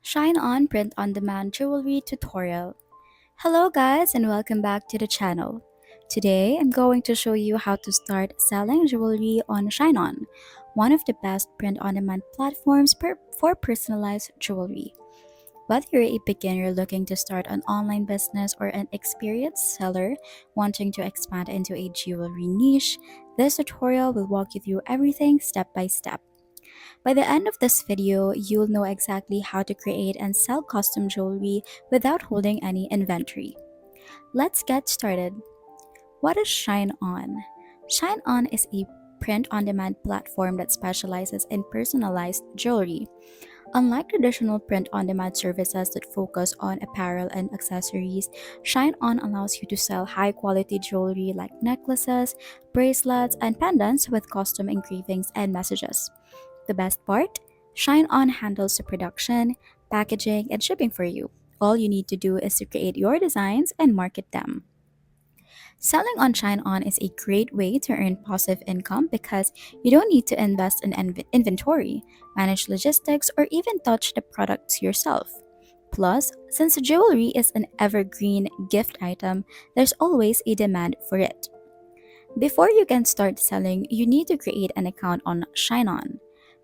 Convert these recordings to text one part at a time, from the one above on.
Shine On Print on Demand Jewelry Tutorial. Hello guys and welcome back to the channel. Today I'm going to show you how to start selling jewelry on Shine On, one of the best print on demand platforms for personalized jewelry. Whether you're a beginner looking to start an online business or an experienced seller wanting to expand into a jewelry niche, this tutorial will walk you through everything step by step. By the end of this video, you'll know exactly how to create and sell custom jewelry without holding any inventory. Let's get started. What is Shine On? Shine On is a print on demand platform that specializes in personalized jewelry. Unlike traditional print on demand services that focus on apparel and accessories, Shine On allows you to sell high quality jewelry like necklaces, bracelets, and pendants with custom engravings and messages. The best part? Shine On handles the production, packaging, and shipping for you. All you need to do is to create your designs and market them. Selling on Shine On is a great way to earn passive income because you don't need to invest in inventory, manage logistics, or even touch the products yourself. Plus, since jewelry is an evergreen gift item, there's always a demand for it. Before you can start selling, you need to create an account on Shine On.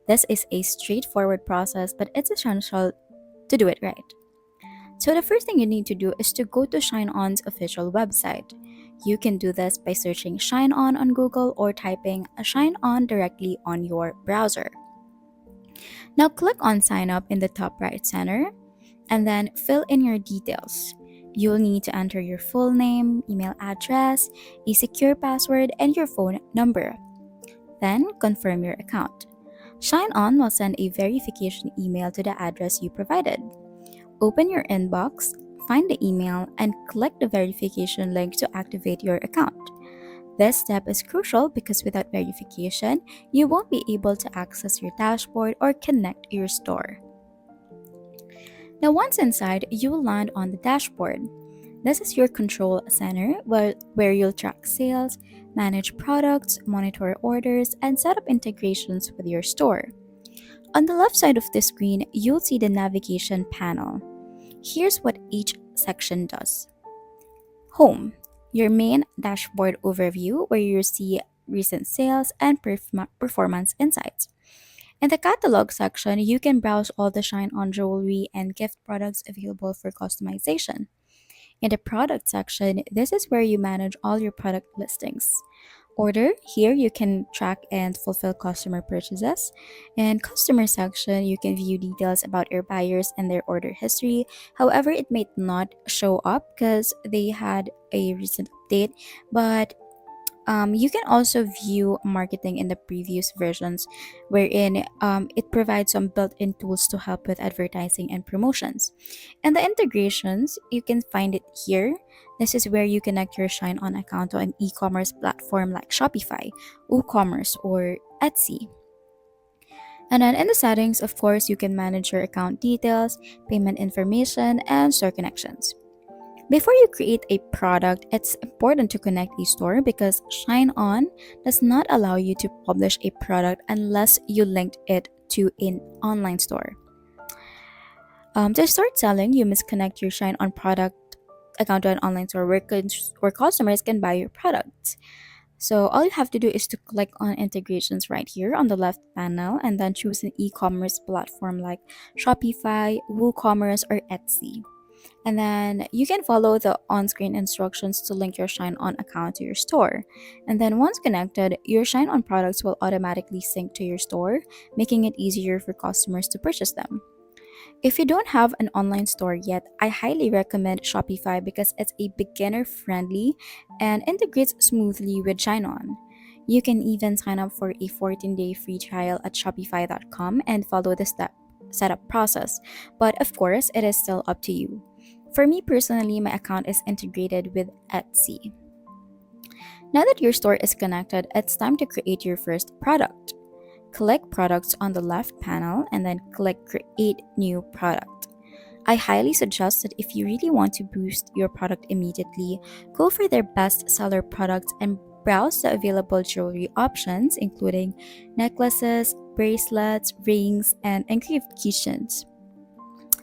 This is a straightforward process, but it's essential to do it right. So, the first thing you need to do is to go to Shine On's official website. You can do this by searching Shine On Google or typing Shine On directly on your browser. Now, click on Sign Up in the top right center and then fill in your details. You'll need to enter your full name, email address, a secure password, and your phone number. Then, confirm your account. Shine On will send a verification email to the address you provided. Open your inbox, find the email, and click the verification link to activate your account. This step is crucial because without verification, you won't be able to access your dashboard or connect your store. Now, once inside, you will land on the dashboard. This is your control center where you'll track sales, manage products, monitor orders, and set up integrations with your store. On the left side of the screen, you'll see the navigation panel. Here's what each section does. Home, your main dashboard overview where you see recent sales and performance insights. In the catalog section, you can browse all the Shine On jewelry and gift products available for customization. In the product section, this is where you manage all your product listings. Order, here you can track and fulfill customer purchases. In customer section, you can view details about your buyers and their order history. However, it may not show up because they had a recent update, but you can also view marketing in the previous versions, wherein it provides some built in tools to help with advertising and promotions. And the integrations, you can find it here. This is where you connect your Shine On account to an e commerce platform like Shopify, WooCommerce, or Etsy. And then in the settings, of course, you can manage your account details, payment information, and store connections. Before you create a product, it's important to connect a store because Shine On does not allow you to publish a product unless you linked it to an online store. To start selling, you must connect your Shine On product account to an online store where customers can buy your products. So all you have to do is to click on integrations right here on the left panel and then choose an e-commerce platform like Shopify, WooCommerce, or Etsy. And then you can follow the on screen instructions to link your Shine On account to your store. And then once connected, your Shine On products will automatically sync to your store, making it easier for customers to purchase them. If you don't have an online store yet, I highly recommend Shopify because it's a beginner friendly and integrates smoothly with Shine On. You can even sign up for a 14-day free trial at shopify.com and follow the setup process. But of course, it is still up to you. For me personally, my account is integrated with Etsy. Now that your store is connected, it's time to create your first product. Click Products on the left panel and then click Create New Product. I highly suggest that if you really want to boost your product immediately, go for their best seller products and browse the available jewelry options, including necklaces, bracelets, rings, and engraved keychains.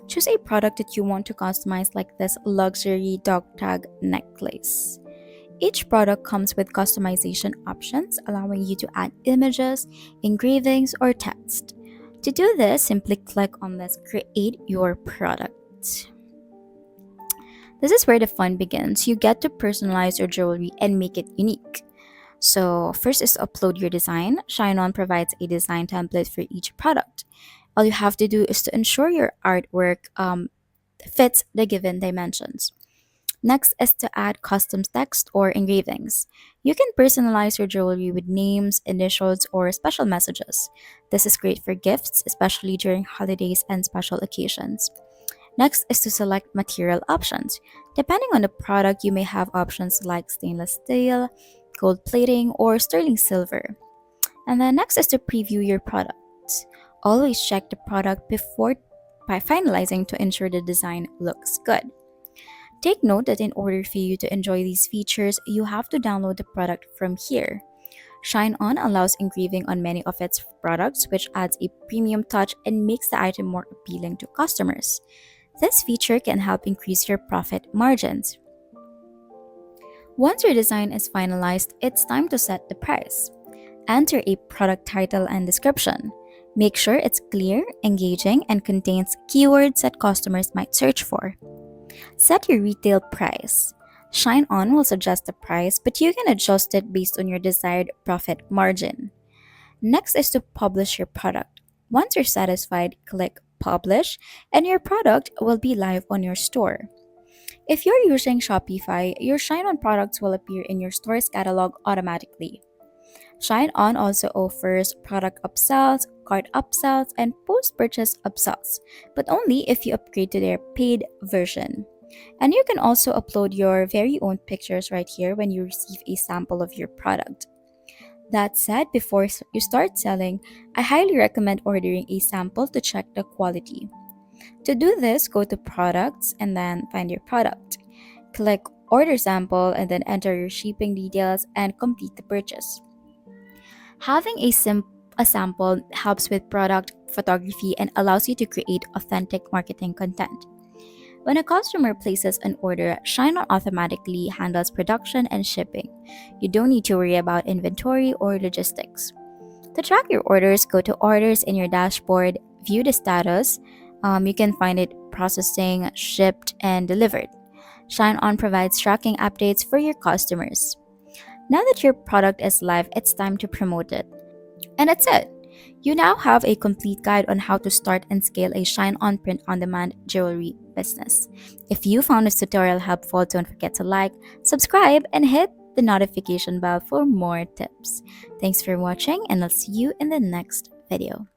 Choose a product that you want to customize, like this luxury dog tag necklace. Each product comes with customization options, allowing you to add images, engravings, or text. To do this, simply click on this Create Your Product. This is where the fun begins. You get to personalize your jewelry and make it unique. So, first is upload your design. Shineon provides a design template for each product. All you have to do is to ensure your artwork fits the given dimensions. Next is to add custom text or engravings. You can personalize your jewelry with names, initials, or special messages. This is great for gifts, especially during holidays and special occasions. Next is to select material options. Depending on the product, you may have options like stainless steel, gold plating, or sterling silver. And then next is to preview your product. Always check the product before by finalizing to ensure the design looks good. Take note that in order for you to enjoy these features, you have to download the product from here. Shine On allows engraving on many of its products, which adds a premium touch and makes the item more appealing to customers. This feature can help increase your profit margins. Once your design is finalized, it's time to set the price. Enter a product title and description. Make sure it's clear, engaging, and contains keywords that customers might search for. Set your retail price. Shine On will suggest the price, but you can adjust it based on your desired profit margin. Next is to publish your product. Once you're satisfied, click Publish, and your product will be live on your store. If you're using Shopify, your Shine On products will appear in your store's catalog automatically. Shine On also offers product upsells, cart upsells, and post purchase upsells, but only if you upgrade to their paid version. And you can also upload your very own pictures right here when you receive a sample of your product. That said, before you start selling, I highly recommend ordering a sample to check the quality. To do this, go to Products and then find your product. Click Order Sample and then enter your shipping details and complete the purchase. Having a sample helps with product photography and allows you to create authentic marketing content. When a customer places an order, Shineon automatically handles production and shipping. You don't need to worry about inventory or logistics. To track your orders, go to Orders in your dashboard, view the status. You can find it processing, shipped, and delivered. Shineon provides tracking updates for your customers. Now that your product is live, it's time to promote it. And that's it. You now have a complete guide on how to start and scale a Shine On print on demand jewelry business. If you found this tutorial helpful, don't forget to like, subscribe, and hit the notification bell for more tips. Thanks for watching, and I'll see you in the next video.